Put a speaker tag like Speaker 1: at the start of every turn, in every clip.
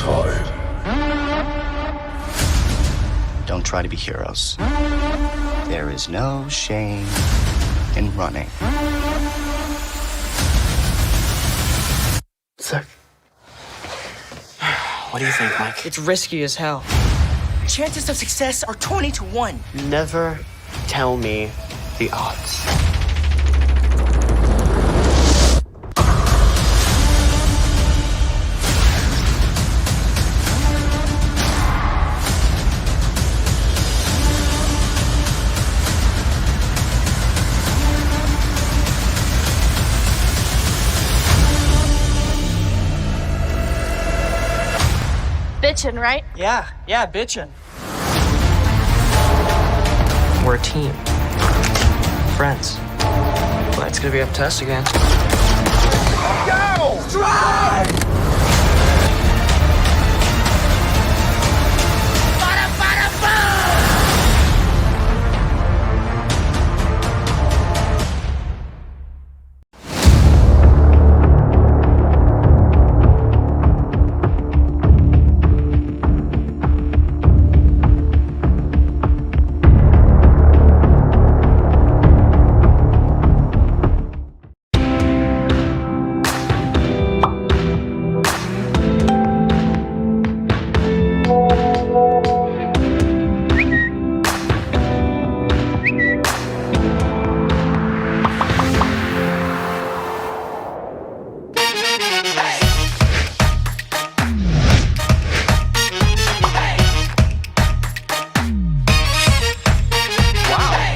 Speaker 1: tide.
Speaker 2: Don't try to be heroes. There is no shame in running.
Speaker 3: Sir. What do you think, Mike?
Speaker 4: It's risky as hell. Chances of success are 20 to 1.
Speaker 3: Never tell me the odds.
Speaker 5: Bitchin', right?
Speaker 4: Yeah, bitchin'.
Speaker 3: We're a team. Friends. But it's gonna be up to us again.
Speaker 1: Go! Drive!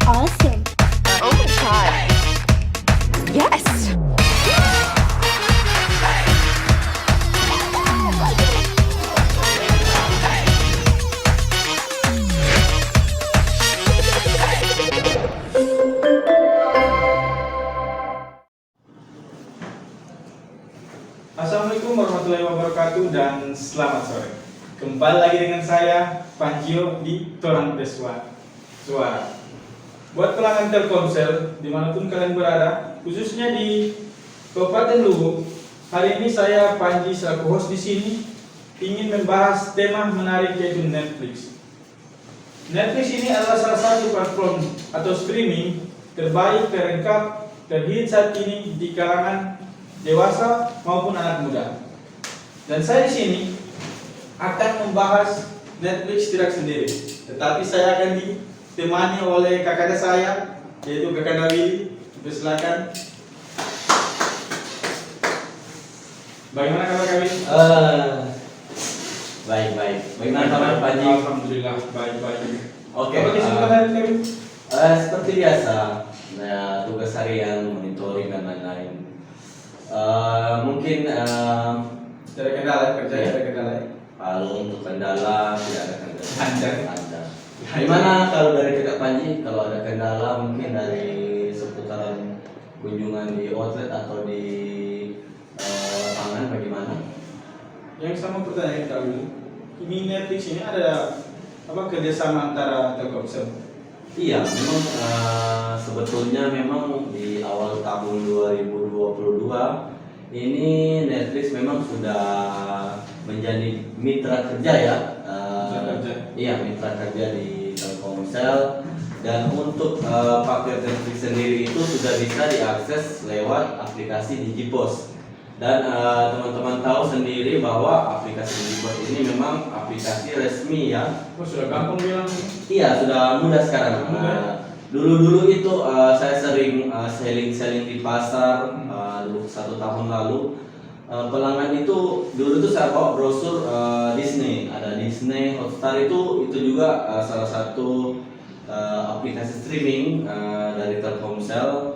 Speaker 5: Awesome. Oh my god. Yes.
Speaker 6: Assalamualaikum warahmatullahi wabarakatuh dan selamat sore. Kembali lagi dengan saya Panjio di Torang Suara. Buat pelanggan Telkomsel dimanapun kalian berada, khususnya di Kabupaten Luwu, hari ini saya Panji selaku host di sini ingin membahas tema menarik yaitu Netflix. Netflix ini adalah salah satu platform atau streaming terbaik, terlengkap, terhits saat ini di kalangan dewasa maupun anak muda. Dan saya di sini akan membahas Netflix tidak sendiri, tetapi saya akan ditemani oleh kakaknya saya, yaitu kakak Nabi. Silakan. Bagaimana kabar kami?
Speaker 7: Baik. Bagaimana kabar Panji?
Speaker 6: Alhamdulillah baik.
Speaker 7: Oke.
Speaker 6: Apa kesibukan hari ini, Kami?
Speaker 7: Seperti biasa, tugas harian, monitoring dan lain-lain. Mungkin
Speaker 6: Tidak ada kendala, kerja
Speaker 7: Iya.
Speaker 6: tidak ada kendala.
Speaker 7: kalau untuk kendala tidak ada kendala.
Speaker 6: Lancar.
Speaker 7: Gimana kalau dari kakak Panji? Kalau ada kendala mungkin dari seputaran kunjungan di outlet atau di pangan bagaimana?
Speaker 6: Yang sama pertanyaan kita dulu. Ini Netflix ini ada apa kerjasama antara Telkomsel?
Speaker 7: Iya, memang sebetulnya memang di awal tahun 2022 ini Netflix memang sudah menjadi mitra kerja ya.
Speaker 6: Mitra kerja.
Speaker 7: Iya, mitra kerja di Telkomsel, dan untuk paket Netflix sendiri itu sudah bisa diakses lewat aplikasi Digipos. Dan teman-teman tahu sendiri bahwa aplikasi Digipos ini memang aplikasi resmi ya.
Speaker 6: Oh, sudah gampang bilang.
Speaker 7: Iya, sudah mudah sekarang.
Speaker 6: Mudah.
Speaker 7: Dulu itu saya sering selling di pasar dulu 1 tahun lalu. Pelanggan itu dulu tuh saya bawa brosur Disney, ada Disney Hotstar itu juga salah satu aplikasi streaming dari Telkomsel.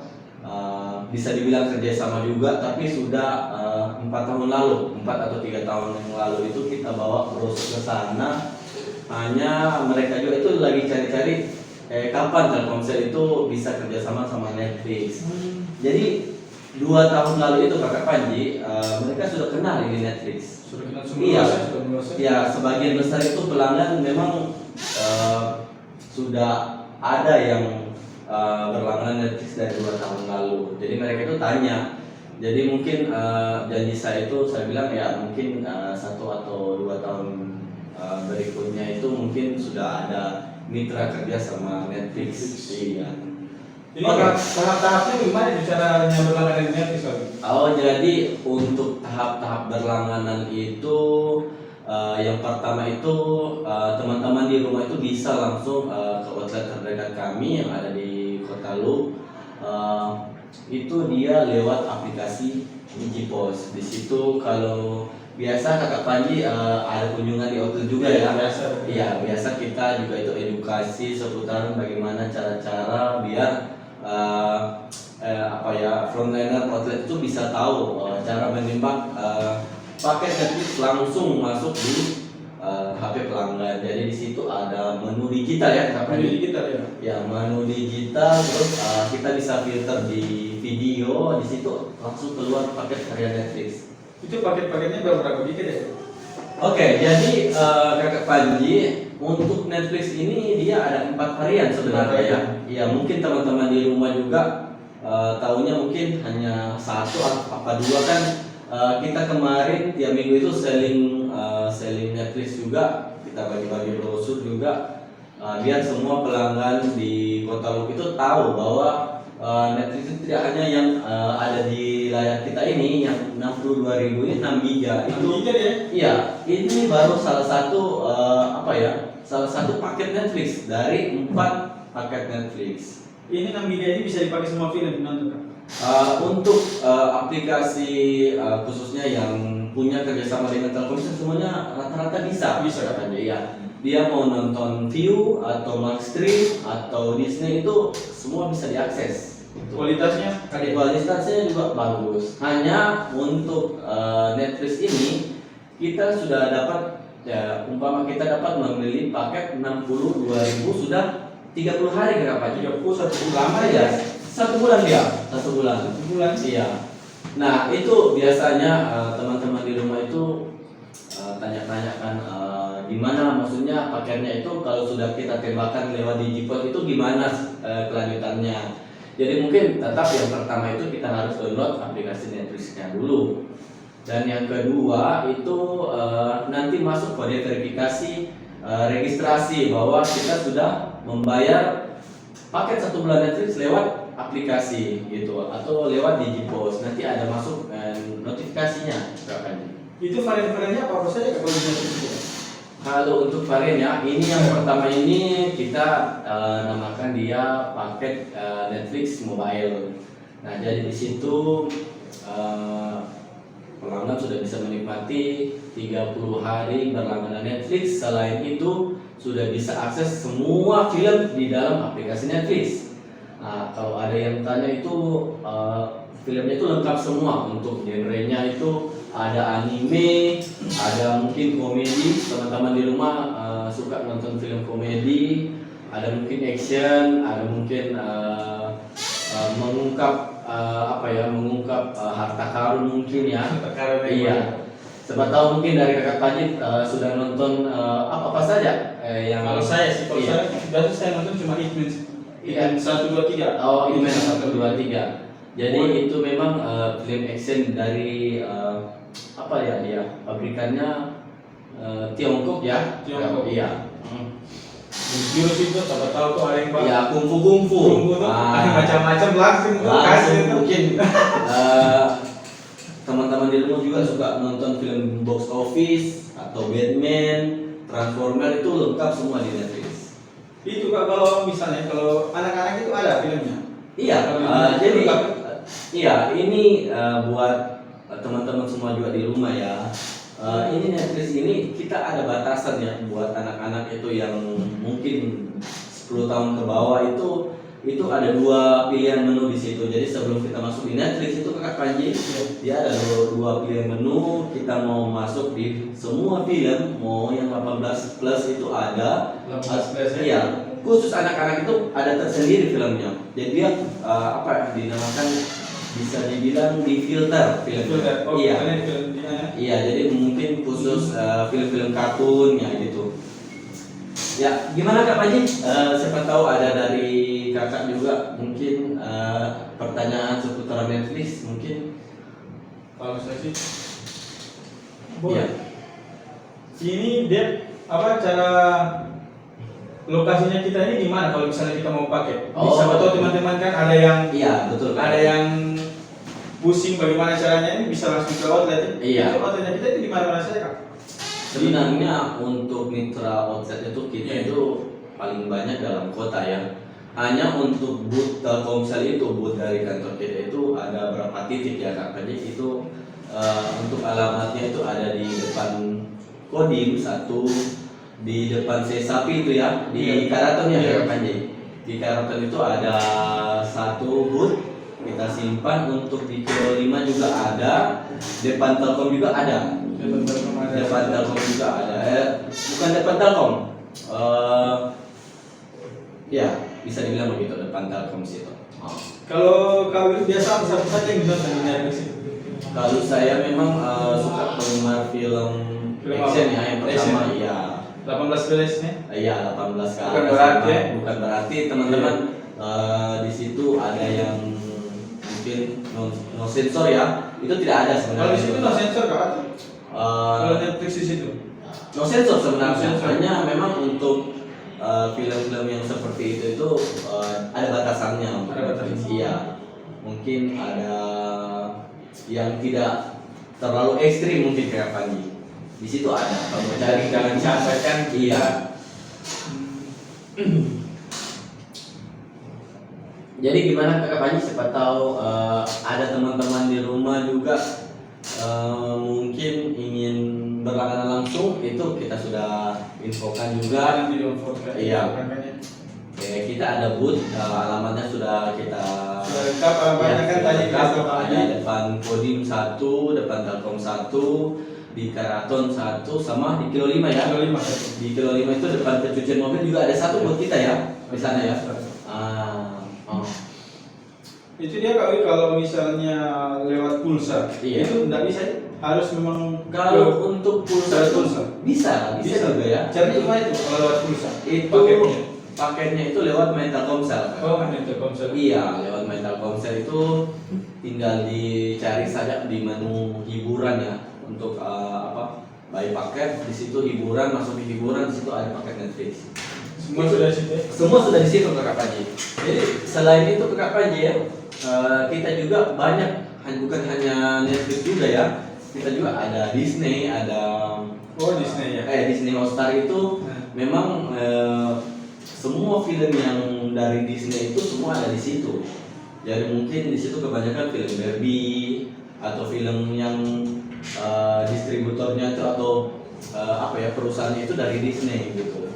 Speaker 7: Bisa dibilang kerjasama juga, tapi sudah 4 tahun lalu, 4 atau 3 tahun yang lalu itu kita bawa brosur ke sana. Hanya mereka juga itu lagi cari-cari kapan Telkomsel itu bisa kerjasama sama Netflix. Jadi 2 tahun lalu itu kakak Panji, mereka sudah kenal ini Netflix.
Speaker 6: Sudah kenal semua.
Speaker 7: Iya,
Speaker 6: sudah menguasai.
Speaker 7: ya sebagian besar itu pelanggan memang sudah ada yang berlangganan Netflix dari 2 tahun lalu. Jadi mereka itu tanya, Jadi mungkin janji saya itu saya bilang ya mungkin 1 atau 2 tahun berikutnya itu mungkin sudah ada mitra kerja sama Netflix. Iya.
Speaker 6: Jadi
Speaker 7: Oke.
Speaker 6: tahap-tahapnya gimana itu caranya berlangganan di Netflix, Pak?
Speaker 7: Oh, jadi untuk tahap-tahap berlangganan itu yang pertama itu teman-teman di rumah itu bisa langsung ke outlet terdekat kami yang ada di Kota Lu. Itu dia lewat aplikasi Digipos. Di situ kalau biasa Kakak Panji ada kunjungan di outlet juga ya.
Speaker 6: Biasa.
Speaker 7: Iya, biasa kita juga itu edukasi seputar bagaimana cara-cara biar frontliner outlet itu bisa tahu cara menembak paket Netflix langsung masuk di HP pelanggan. Jadi di situ ada menu digital ya,
Speaker 6: Menu digital ya.
Speaker 7: Ya, menu digital, terus kita bisa filter di video, di situ langsung keluar paket karya Netflix.
Speaker 6: Itu paket-paketnya berapa dikit ya?
Speaker 7: Oke, jadi Kakak Panji untuk Netflix ini dia ada 4 varian sebenarnya ya. Ya mungkin teman-teman di rumah juga tahunya mungkin hanya 1 atau 2 kan. Kita kemarin tiap minggu itu selling Netflix juga, kita bagi-bagi brosur juga biar semua pelanggan di Kota Lu itu tahu bahwa Netflix itu tidak hanya yang ada di layar kita ini yang 62.000 ini 6 giga itu.
Speaker 6: 6 giga ya?
Speaker 7: Iya, ini baru salah satu salah satu paket Netflix dari 4 paket Netflix.
Speaker 6: Ini 6 giga ini bisa dipakai semua film nonton, Kak?
Speaker 7: Untuk aplikasi khususnya yang punya kerjasama dengan Telkomsel semuanya rata-rata bisa katanya ya. Dia mau nonton View atau Maxstream atau Disney itu semua bisa diakses.
Speaker 6: Kualitasnya?
Speaker 7: Kualitasnya juga bagus. Hanya untuk Netflix ini kita sudah dapat ya, umpama kita dapat membeli paket 62.000 sudah 30 hari Kak Pak.
Speaker 6: 30 1 bulan
Speaker 7: Lama ya. 1 bulan dia. 1 bulan.
Speaker 6: 1 bulan.
Speaker 7: Iya. Nah, itu biasanya teman-teman di rumah itu tanya-tanyakan di mana maksudnya paketnya itu kalau sudah kita tembakan lewat Digipos itu gimana kelanjutannya. Jadi mungkin tetap yang pertama itu kita harus download aplikasi Netflix-nya dulu. Dan yang kedua itu nanti masuk kode verifikasi registrasi bahwa kita sudah membayar paket 1 bulan Netflix lewat aplikasi gitu atau lewat Digipos. Nanti ada masuk notifikasinya berapa.
Speaker 6: Itu varian-variannya apa saja Kak, kalau di Netflix itu?
Speaker 7: Kalau untuk variannya, ini yang pertama ini kita namakan dia paket Netflix Mobile. Nah, jadi di situ pelanggan sudah bisa menikmati 30 hari berlangganan Netflix. Selain itu, sudah bisa akses semua film di dalam aplikasi Netflix. Nah, kalau ada yang tanya itu filmnya itu lengkap semua. Untuk genrenya itu ada anime, ada mungkin komedi. Teman-teman di rumah suka nonton film komedi, ada mungkin action, ada mungkin mengungkap mengungkap harta karun mungkin ya.
Speaker 6: Harta karun,
Speaker 7: iya. Siapa tahu mungkin dari Kakak Panji sudah nonton apa saja yang
Speaker 6: Kalau saya sih, kalau
Speaker 7: iya.
Speaker 6: saya biasa saya nonton cuma Hitman.
Speaker 7: Iya.
Speaker 6: 1 2 3.
Speaker 7: Oh, Hitman 1 2 3. Jadi itu memang film action dari dia pabrikannya Tiongkok ya.
Speaker 6: Tiongkok.
Speaker 7: Iya.
Speaker 6: Jurus itu siapa tahu tuh ada yang
Speaker 7: Ya, kungfu.
Speaker 6: Tunggu tuh ada macam-macam langsung tuh kasih
Speaker 7: Langsung
Speaker 6: itu.
Speaker 7: mungkin teman-teman di rumah juga suka nonton film box office atau Batman, Transformer itu lengkap semua di Netflix.
Speaker 6: Itu Kak, kalau misalnya kalau anak-anak itu ada filmnya.
Speaker 7: Iya, jadi ini buat teman-teman semua juga di rumah ya. Ini Netflix ini kita ada batasan ya buat anak-anak itu yang mungkin 10 tahun ke bawah itu ada 2 pilihan menu di situ. Jadi sebelum kita masuk di Netflix itu Kakak Panji, dia ada 2 pilihan menu. Kita mau masuk di semua film, mau yang 18 plus itu ada.
Speaker 6: 18 plus ya?
Speaker 7: Iya, khusus anak-anak itu ada tersendiri filmnya. Jadi dia dinamakan bisa dibilang di filter
Speaker 6: Filter. Oh,
Speaker 7: iya.
Speaker 6: karena di film dia ya.
Speaker 7: Iya, jadi mungkin khusus film-film kartun ya gitu. Ya, gimana Kak Panji? Siapa tahu ada dari kakak juga mungkin pertanyaan seputar Netflix mungkin.
Speaker 6: Kalau saya sih
Speaker 7: Iya.
Speaker 6: boleh. Ini dia apa cara lokasinya kita ini di mana kalau misalnya kita mau pakai?
Speaker 7: Oh.
Speaker 6: Bisa tahu teman-teman kan ada yang
Speaker 7: Iya, betul.
Speaker 6: ada yang pusing bagaimana caranya ini bisa langsung ke outlet.
Speaker 7: Iya.
Speaker 6: Itu outletnya kita itu di mana saja Kak?
Speaker 7: Sebenarnya untuk mitra outlet itu kita
Speaker 6: Iya.
Speaker 7: itu paling banyak dalam kota ya. Hanya untuk booth Telkomsel itu, booth dari kantor kita itu ada berapa titik ya Kak? Jadi itu untuk alamatnya itu ada di depan Kodim 1, di depan Sapi itu ya, di
Speaker 6: Iya.
Speaker 7: Karaton ya
Speaker 6: Iya.
Speaker 7: Kak Panji. Di Karaton itu ada satu booth kita simpan, untuk di Kilo 5 juga ada, depan Telkom juga ada. Depan Telkom juga ada. Bukan depan Telkom. Ya, bisa dibilang begitu, depan Telkom situ.
Speaker 6: Kalau kau itu biasa satu saja yang bisa di Netflix itu.
Speaker 7: Kalau saya memang suka penggemar film action ya, yang pertama
Speaker 6: action.
Speaker 7: iya.
Speaker 6: 18 belasnya.
Speaker 7: Iya, 18 ke
Speaker 6: Bukan
Speaker 7: atas.
Speaker 6: berarti ya?
Speaker 7: Bukan berarti teman-teman di situ ada yang mungkin no sensor ya. Itu tidak ada sebenarnya.
Speaker 6: Kalau di situ no sensor Kak. Kalau
Speaker 7: Eh,
Speaker 6: Netflix di situ.
Speaker 7: no sensor sebenarnya.
Speaker 6: No sensor.
Speaker 7: Hanya memang untuk film-film yang seperti itu ada batasannya. Untuk
Speaker 6: Ada batasan.
Speaker 7: Netflix. Iya. Mungkin ada yang tidak terlalu ekstrim mungkin kayak Panji. Di situ ada. Kalau cari jangan
Speaker 6: Sampaikan
Speaker 7: iya. Jadi gimana Kakak Panji, siapa tahu ada teman-teman di rumah juga mungkin ingin berlangganan langsung, itu kita sudah infokan juga.
Speaker 6: Nanti di on-forecast.
Speaker 7: Iya. Oke, kita ada booth, alamatnya sudah kita
Speaker 6: Sudah lengkap alamatnya kan tadi
Speaker 7: lengkap.
Speaker 6: kita
Speaker 7: Ada depan Kodim 1, depan Telkom 1, di Karaton 1, sama di Kilo 5 ya.
Speaker 6: Kilo 5.
Speaker 7: Di Kilo 5 itu depan pencucian mobil juga ada satu buat kita ya, di sana ya.
Speaker 6: Itu dia Kak, kalau misalnya lewat pulsa,
Speaker 7: Iya.
Speaker 6: itu enggak bisa ya? Harus memang
Speaker 7: Kalau untuk pulsa
Speaker 6: Lewat
Speaker 7: itu
Speaker 6: pulsa.
Speaker 7: bisa juga ya.
Speaker 6: Caranya gimana itu kalau lewat pulsa?
Speaker 7: Itu
Speaker 6: Paketnya.
Speaker 7: paketnya itu lewat Telkomsel.
Speaker 6: Oh, ada Telkomsel.
Speaker 7: Iya, lewat Telkomsel itu tinggal dicari saja di menu hiburan ya, untuk buy paket. Di situ hiburan, masuk di hiburan, di situ ada paket Netflix.
Speaker 6: Semua sudah di situ ya?
Speaker 7: Semua sudah di situ Kakak Panji. Jadi selain itu Kakak Panji ya, kita juga banyak, bukan hanya Netflix juga ya. Kita juga ada Disney, ada
Speaker 6: Oh, Disney ya.
Speaker 7: Disney Hotstar itu memang semua film yang dari Disney itu semua ada di situ. Jadi mungkin di situ kebanyakan film Barbie atau film yang distributornya itu atau perusahaannya itu dari Disney gitu.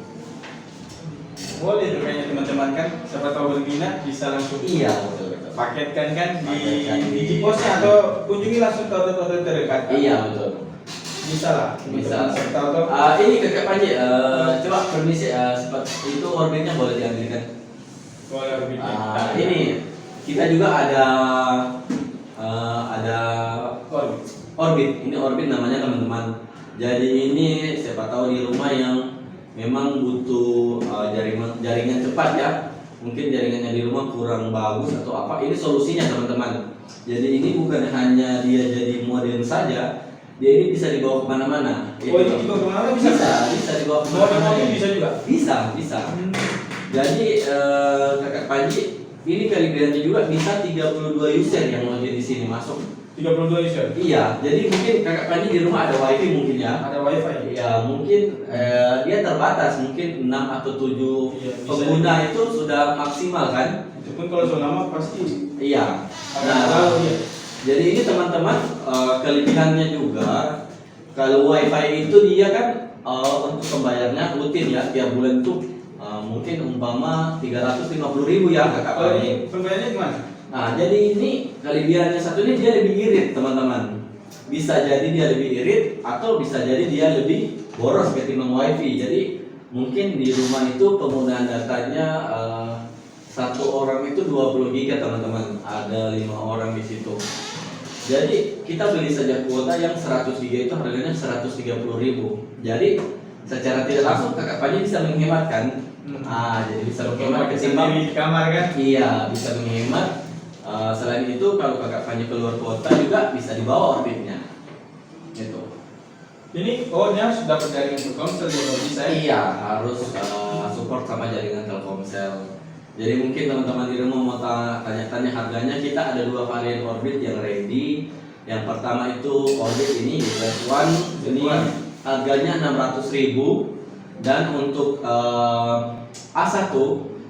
Speaker 6: Boleh tuh kayaknya teman-teman kan, siapa tahu berminat bisa langsung
Speaker 7: Iya, betul.
Speaker 6: paketkan kan
Speaker 7: Paketkan
Speaker 6: di
Speaker 7: di-
Speaker 6: Ciposnya atau kunjungi langsung ke hotel-hotel terdekat.
Speaker 7: Iya, betul.
Speaker 6: Bisa lah.
Speaker 7: Bisa.
Speaker 6: Siapa tahu tuh.
Speaker 7: Ini Kakak Panji, coba permisi, itu orbitnya boleh diambilkan.
Speaker 6: Boleh berminat.
Speaker 7: Ini kita juga ada orbit. Ini orbit namanya teman-teman. Jadi ini siapa tahu di rumah yang memang butuh jaringan cepat ya. Mungkin jaringannya di rumah kurang bagus atau apa. Ini solusinya teman-teman. Jadi ini bukan hanya dia jadi modem saja, dia ini bisa dibawa kemana-mana.
Speaker 6: Oh, ini dibawa kemana bisa?
Speaker 7: Bisa dibawa kemana-mana.
Speaker 6: Mobil bisa juga.
Speaker 7: Bisa. Jadi Kakak Panji, ini kelebihannya juga bisa 32 user yang mau di sini masuk.
Speaker 6: 32 user.
Speaker 7: Iya, jadi mungkin Kakak Panji di rumah ada wifi mungkin ya.
Speaker 6: Ada wifi.
Speaker 7: Ya mungkin dia terbatas, mungkin 6 atau 7
Speaker 6: Iya, bisa
Speaker 7: pengguna itu sudah maksimal kan?
Speaker 6: Itu pun kalau sudah lama pasti
Speaker 7: Iya.
Speaker 6: akan tahu ya.
Speaker 7: Jadi ini teman-teman kelebihannya juga, kalau wifi itu dia kan untuk pembayarnya rutin ya, tiap bulan itu mungkin umpama 350.000 ya Kakak
Speaker 6: Kalau
Speaker 7: Panji.
Speaker 6: ini pembayarannya gimana?
Speaker 7: Nah, jadi ini kelebihannya satu ini dia lebih irit teman-teman. Bisa jadi dia lebih irit atau bisa jadi dia lebih boros ketimbang wifi. Jadi mungkin di rumah itu penggunaan datanya satu orang itu 20 giga teman-teman. Ada 5 orang di situ. Jadi kita beli saja kuota yang 100 giga itu harganya 130.000. Jadi secara tidak langsung Kakak Panji bisa menghemat kan? Jadi bisa menghemat ketimbang
Speaker 6: di kamar kan?
Speaker 7: iya, bisa menghemat Selain itu kalau kakak Panji keluar kota juga bisa dibawa orbitnya. Gitu.
Speaker 6: Ini dia harus dapat jaringan Telkomsel juga bisa.
Speaker 7: Iya, harus support sama jaringan Telkomsel. Jadi mungkin teman-teman di rumah mau tanya-tanya harganya, kita ada 2 varian orbit yang ready. Yang pertama itu orbit ini Z1, ini harganya 600.000, dan untuk A1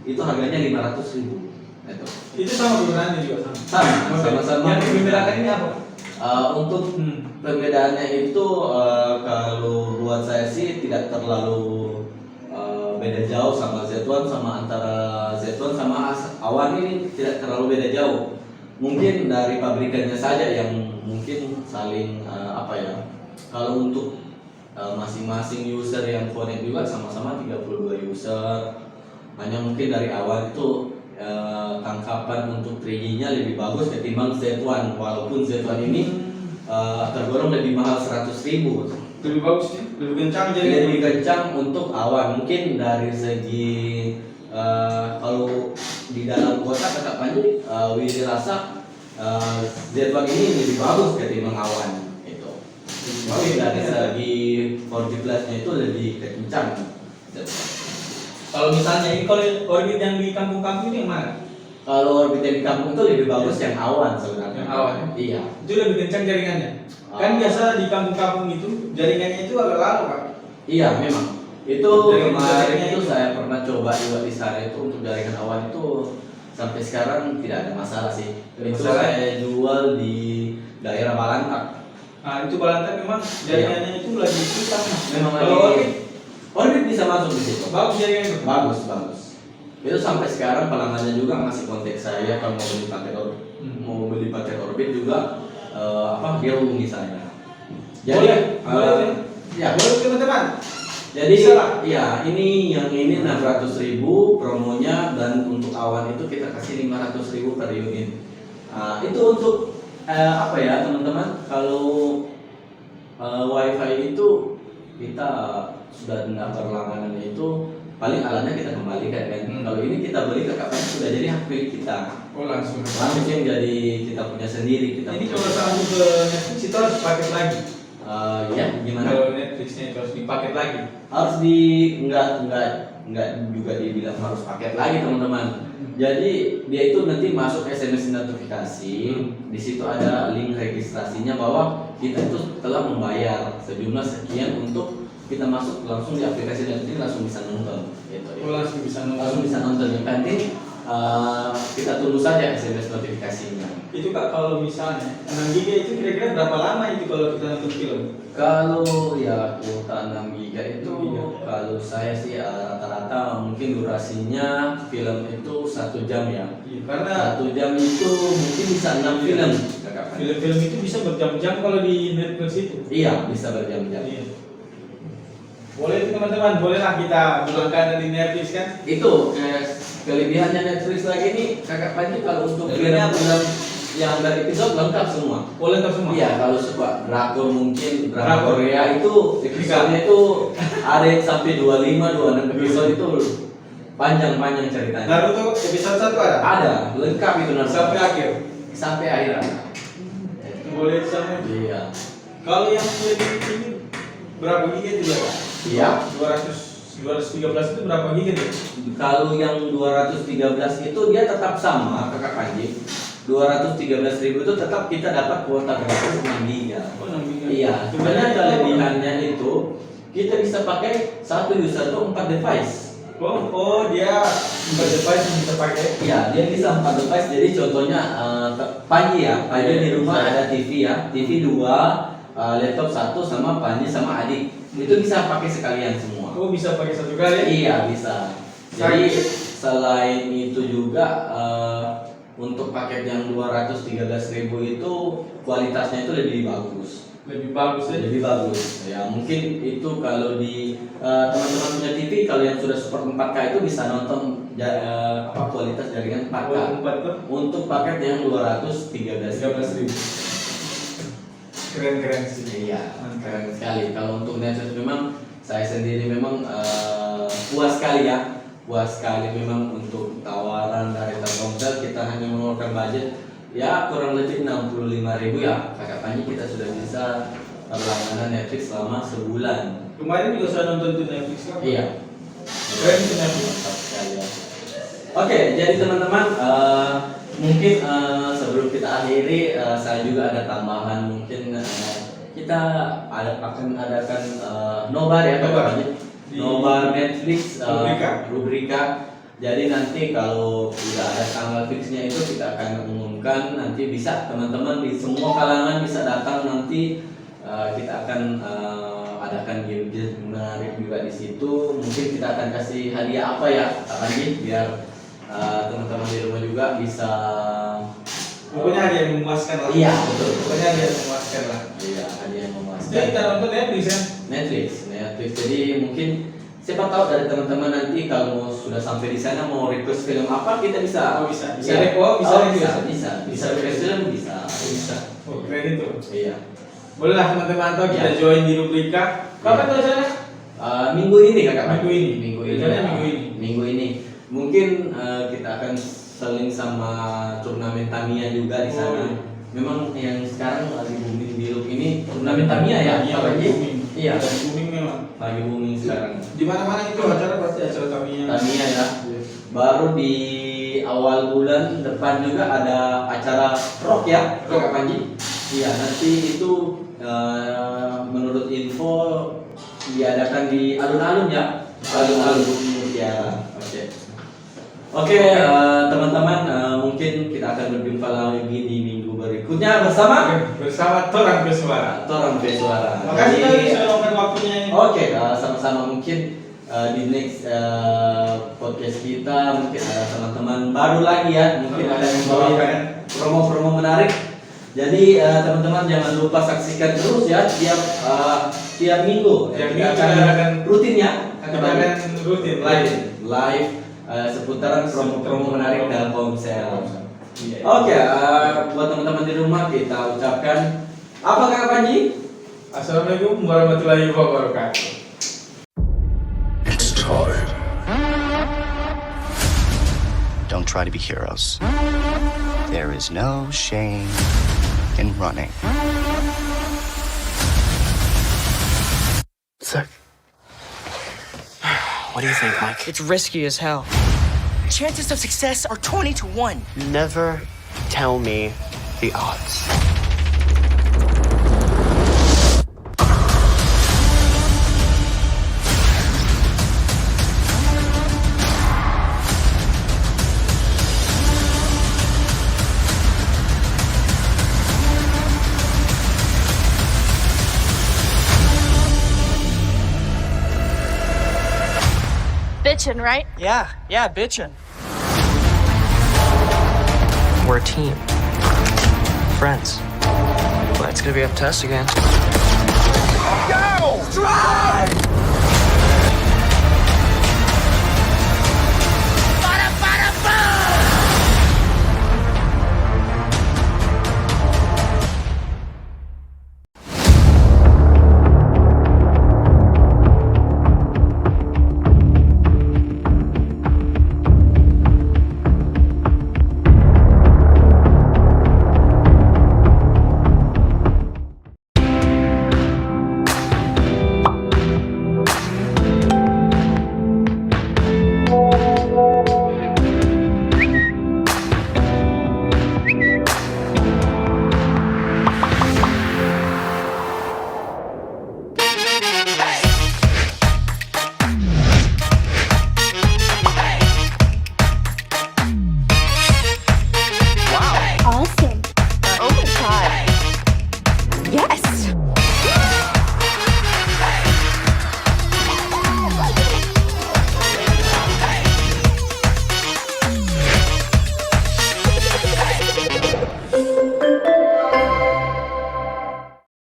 Speaker 7: itu harganya 500.000.
Speaker 6: Itu sama kegunaannya juga
Speaker 7: Sama-sama.
Speaker 6: Yang membedakan ini apa?
Speaker 7: Untuk perbedaannya itu kalau buat saya sih tidak terlalu beda jauh sama Z1, sama antara Z1 sama Awan ini tidak terlalu beda jauh. Mungkin dari pabrikannya saja yang mungkin saling kalau untuk masing-masing user yang connect juga sama-sama 32 user. Hanya mungkin dari Awan itu tangkapan untuk 3G-nya lebih bagus ketimbang Z1, walaupun Z1 ini tergolong lebih mahal 100.000.
Speaker 6: Lebih bagus nih, lebih kencang jadi.
Speaker 7: Lebih kencang untuk Awan. Mungkin dari segi kalau di dalam kota kakak Panji Willy rasa Z1 ini lebih bagus ketimbang Awan itu. Mungkin dari segi 4G Plus-nya itu lebih kencang.
Speaker 6: Kalau misalnya ini kalau orbit yang di kampung-kampung ini yang mana?
Speaker 7: Kalau orbit yang di kampung itu lebih bagus yang Awan sebenarnya.
Speaker 6: Yang Awan?
Speaker 7: Iya.
Speaker 6: Itu lebih kencang jaringannya. Kan biasa di kampung-kampung itu jaringannya itu agak lama, Pak.
Speaker 7: Iya, memang. Itu
Speaker 6: Jaringan
Speaker 7: kemarin
Speaker 6: itu
Speaker 7: itu saya pernah coba juga di sana itu untuk jaringan Awan itu sampai sekarang tidak ada masalah sih. Itu saya jual di daerah Balantak.
Speaker 6: Nah, itu Balantak memang jaringannya itu lagi susah.
Speaker 7: Memang
Speaker 6: Kalau
Speaker 7: lagi. Orbit bisa masuk di situ.
Speaker 6: bagus jaringan itu.
Speaker 7: Bagus. Itu sampai sekarang pelanggannya juga masih kontak saya kalau mau beli paket orbit. Mau beli paket orbit juga dia hubungi saya. Jadi
Speaker 6: boleh.
Speaker 7: ya.
Speaker 6: Boleh teman-teman.
Speaker 7: Jadi
Speaker 6: Bisa lah.
Speaker 7: ya ini 600.000 promonya, dan untuk Awan itu kita kasih 500.000 per unit. Itu untuk teman-teman, kalau WiFi itu kita sudah dengar berlangganan itu paling alatnya kita kembalikan kan. Kalau ini kita beli ke kapan sudah jadi hak milik kita.
Speaker 6: Oh langsung.
Speaker 7: Jadi kita punya sendiri.
Speaker 6: Ini kalau sambung ke Netflix itu harus paket lagi.
Speaker 7: Ya gimana?
Speaker 6: Kalau Netflixnya itu harus dipaket lagi.
Speaker 7: Harus enggak juga dibilang harus paket lagi teman-teman. Jadi dia itu nanti masuk SMS notifikasi. Di situ ada link registrasinya bahwa kita itu telah membayar sejumlah sekian untuk kita masuk langsung di aplikasi Netflix, langsung bisa nonton. Gitu.
Speaker 6: Langsung bisa nonton.
Speaker 7: Langsung bisa nonton. Yang penting kita tunggu saja SMS notifikasinya.
Speaker 6: Itu Kak, kalau misalnya 6 GB itu kira-kira berapa lama itu kalau kita nonton film?
Speaker 7: Kalau ya kuota 6 GB itu
Speaker 6: 6 GB.
Speaker 7: kalau saya sih rata-rata mungkin durasinya film itu 1 jam ya.
Speaker 6: Iya, karena
Speaker 7: 1 jam itu mungkin bisa 6 film.
Speaker 6: film-film itu bisa berjam-jam kalau di Netflix itu.
Speaker 7: Iya, bisa berjam-jam.
Speaker 6: Iya. Boleh itu teman-teman, bolehlah kita bilangkan di Netflix kan?
Speaker 7: Itu kelebihannya Netflix lagi nih kakak Panji, kalau untuk
Speaker 6: Kelebihannya apa?
Speaker 7: film yang berepisode lengkap semua.
Speaker 6: Boleh lengkap semua?
Speaker 7: Iya, kalau suka drakor mungkin drama
Speaker 6: Drakor.
Speaker 7: Korea itu episodenya itu ada yang sampai 25-26 episode itu panjang ceritanya.
Speaker 6: Naruto episode 1 ada?
Speaker 7: Ada, lengkap itu Naruto.
Speaker 6: Sampai akhir?
Speaker 7: Sampai akhir.
Speaker 6: Boleh sama.
Speaker 7: Iya.
Speaker 6: Kalau yang lebih ini berapa giga itu ya Pak?
Speaker 7: Iya.
Speaker 6: 213 itu berapa giga tuh?
Speaker 7: Kalau yang 213 itu dia tetap sama kakak Panji. 213.000 itu tetap kita dapat kuota gratis 6 GB.
Speaker 6: Oh 6 giga.
Speaker 7: Iya. Sebenarnya kelebihannya itu kita bisa pakai satu user itu 4 device.
Speaker 6: Oh dia 4 device yang bisa pakai.
Speaker 7: Iya, dia bisa 4 device. Jadi contohnya Panji ya, Panji di rumah ada TV ya, TV 2, laptop 1 sama Panji sama adik. Itu bisa pakai sekalian semua.
Speaker 6: Oh bisa pakai satu kali?
Speaker 7: Iya, bisa. Jadi selain itu juga untuk paket yang 213.000 itu kualitasnya itu lebih bagus.
Speaker 6: Lebih bagus ya?
Speaker 7: Lebih bagus. Ya, mungkin itu kalau di teman-teman punya TV, kalau yang sudah support 4K itu bisa nonton kualitas jaringan 4K.
Speaker 6: Oh, 4K.
Speaker 7: Untuk paket yang 213.000.
Speaker 6: Keren sih.
Speaker 7: Iya, keren sekali. Kalau untuk Netflix memang saya sendiri memang puas sekali ya. Puas sekali memang untuk tawaran dari Telkomsel. Kita hanya mengeluarkan budget ya kurang lebih 65.000 ya. Kakak Panji kita sudah bisa berlangganan Netflix selama sebulan.
Speaker 6: Kemarin juga sudah nonton di Netflix kan?
Speaker 7: Iya.
Speaker 6: Keren itu Netflix.
Speaker 7: Mantap sekali ya. Oke, jadi teman-teman mungkin sebelum kita akhiri saya juga ada tambahan mungkin kita akan adakan nobar ya Kakak Panji. Nobar Netflix rubrika. Jadi nanti kalau udah ada tanggal fixnya itu kita akan umumkan, nanti bisa teman-teman di semua kalangan bisa datang nanti kita akan adakan gift menarik juga di situ. Mungkin kita akan kasih hadiah apa ya Kak Panji biar teman-teman di rumah juga bisa
Speaker 6: Pokoknya hadiah yang memuaskan lah.
Speaker 7: Iya betul.
Speaker 6: Pokoknya hadiah yang memuaskan lah.
Speaker 7: Iya hadiah yang memuaskan.
Speaker 6: Jadi kita nonton Netflix ya?
Speaker 7: Netflix. Jadi mungkin siapa tahu dari teman-teman nanti kalau sudah sampai di sana mau request film apa kita bisa.
Speaker 6: Oh bisa. Bisa
Speaker 7: Iya.
Speaker 6: bisa.
Speaker 7: Request film bisa.
Speaker 6: Oh keren itu.
Speaker 7: Iya.
Speaker 6: Boleh lah teman-teman atau kita
Speaker 7: Iya.
Speaker 6: join di rubrika. Kapan tuh acaranya?
Speaker 7: Minggu ini Kakak Panji.
Speaker 6: Minggu ini.
Speaker 7: Minggu ini.
Speaker 6: Rencananya minggu ini.
Speaker 7: Minggu ini. Mungkin kita akan saling sama turnamen Tamiya juga di sana.
Speaker 6: Oh, iya.
Speaker 7: Memang yang sekarang lagi booming di Loop ini turnamen Tamiya ya,
Speaker 6: Iya,
Speaker 7: Pak Panji?
Speaker 6: booming.
Speaker 7: Iya.
Speaker 6: Lagi booming memang.
Speaker 7: Lagi booming sekarang.
Speaker 6: Di mana-mana itu acara pasti acara Tamiya.
Speaker 7: Tamiya ya. Baru di awal bulan depan juga ada acara rock ya, Kakak Panji. Iya, nanti itu menurut info diadakan di alun-alun ya, alun-alun Mutiara. Oke, teman-teman, mungkin kita akan berjumpa lagi di minggu berikutnya bersama
Speaker 6: Torang Bersuara.
Speaker 7: Torang Bersuara.
Speaker 6: Makasih
Speaker 7: Jadi,
Speaker 6: kali sudah luangkan waktunya.
Speaker 7: Oke, sama-sama mungkin di next podcast kita mungkin ada teman-teman baru lagi ya, mungkin ada yang membawakan promo-promo menarik. Jadi teman-teman jangan lupa saksikan terus ya tiap minggu.
Speaker 6: Tiap
Speaker 7: Kita
Speaker 6: minggu
Speaker 7: akan
Speaker 6: kita akan
Speaker 7: rutin ya.
Speaker 6: Kita akan rutin
Speaker 7: live seputaran promo-promo menarik Telkomsel.
Speaker 6: Iya.
Speaker 7: Oke, buat teman-teman di rumah kita ucapkan apa Kak Panji?
Speaker 6: Assalamualaikum warahmatullahi wabarakatuh.
Speaker 2: It's time. Don't try to be heroes. There is no shame in running.
Speaker 3: Sick. What do you think, Mike?
Speaker 4: It's risky as hell. Chances of success are 20 to 1.
Speaker 3: Never tell me the odds.
Speaker 5: Bitchin', right?
Speaker 4: Yeah, bitchin'.
Speaker 3: We're a team. Friends. But it's gonna be up to us again.
Speaker 1: Go!